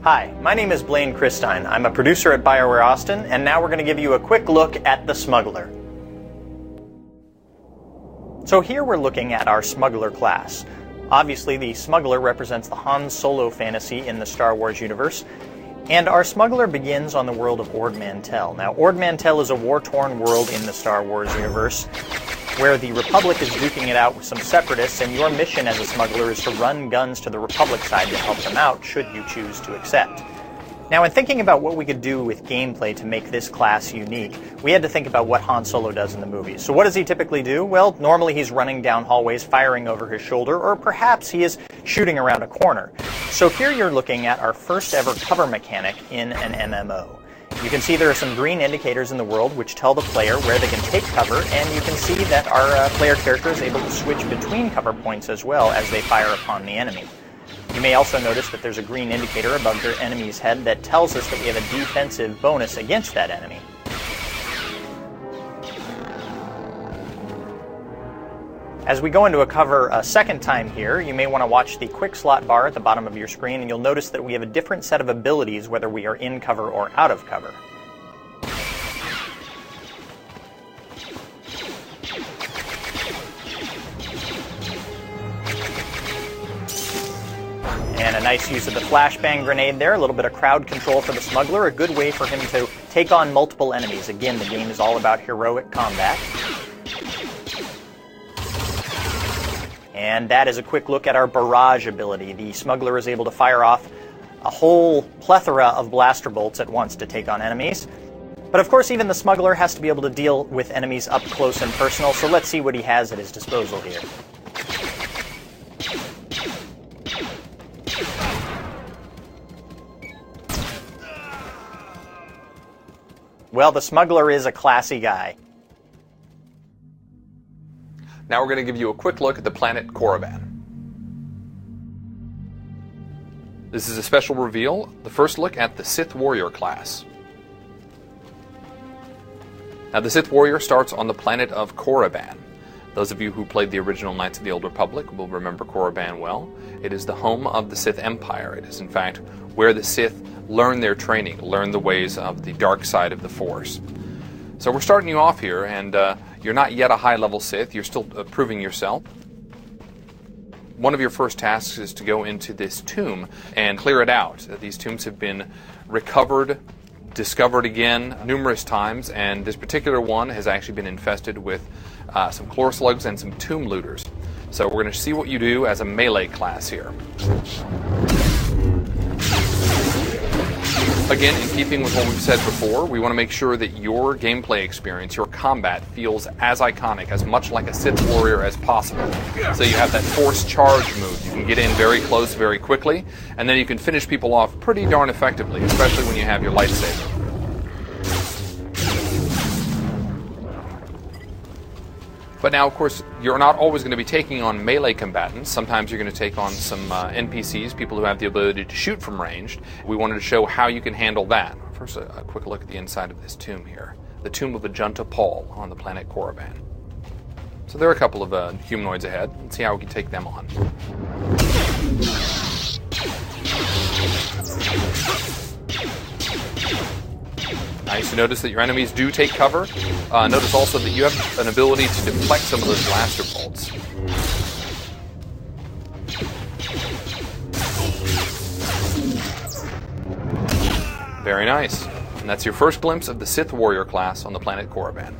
Hi, my name is Blaine Christine. I'm a producer at BioWare Austin, and now we're going to give you a quick look at the Smuggler. So here we're looking at our Smuggler class. Obviously, the Smuggler represents the Han Solo fantasy in the Star Wars universe, and our Smuggler begins on the world of Ord Mantell. Now, Ord Mantell is a war-torn world in the Star Wars universe, where the Republic is duking it out with some separatists, and your mission as a smuggler is to run guns to the Republic side to help them out, should you choose to accept. Now, in thinking about what we could do with gameplay to make this class unique, we had to think about what Han Solo does in the movies. So what does he typically do? Well, normally he's running down hallways, firing over his shoulder, or perhaps he is shooting around a corner. So here you're looking at our first ever cover mechanic in an MMO. You can see there are some green indicators in the world which tell the player where they can take cover, and you can see that our player character is able to switch between cover points as well as they fire upon the enemy. You may also notice that there's a green indicator above their enemy's head that tells us that we have a defensive bonus against that enemy. As we go into a cover a second time here, you may want to watch the quick slot bar at the bottom of your screen, and you'll notice that we have a different set of abilities whether we are in cover or out of cover. And a nice use of the flashbang grenade there, a little bit of crowd control for the Smuggler, a good way for him to take on multiple enemies. Again, the game is all about heroic combat. And that is a quick look at our barrage ability. The Smuggler is able to fire off a whole plethora of blaster bolts at once to take on enemies. But of course, even the Smuggler has to be able to deal with enemies up close and personal, so let's see what he has at his disposal here. Well, the Smuggler is a classy guy. Now we're going to give you a quick look at the planet Korriban. This is a special reveal, the first look at the Sith Warrior class. Now the Sith Warrior starts on the planet of Korriban. Those of you who played the original Knights of the Old Republic will remember Korriban well. It is the home of the Sith Empire. It is in fact where the Sith learn their training, learn the ways of the dark side of the Force. So we're starting you off here, and you're not yet a high-level Sith. You're still proving yourself. One of your first tasks is to go into this tomb and clear it out. These tombs have been recovered, discovered again numerous times, and this particular one has actually been infested with some chlor slugs and some tomb looters. So we're going to see what you do as a melee class here. Again, in keeping with what we've said before, we want to make sure that your gameplay experience, your combat, feels as iconic, as much like a Sith Warrior as possible. So you have that Force Charge move. You can get in very close very quickly, and then you can finish people off pretty darn effectively, especially when you have your lightsaber. But now, of course, you're not always going to be taking on melee combatants. Sometimes you're going to take on some NPCs, people who have the ability to shoot from range. We wanted to show how you can handle that. First, a quick look at the inside of this tomb here. The tomb of Ajunta Paul on the planet Korriban. So there are a couple of humanoids ahead. Let's see how we can take them on. Nice to notice that your enemies do take cover. Notice also that you have an ability to deflect some of those blaster bolts. Very nice. And that's your first glimpse of the Sith Warrior class on the planet Korriban.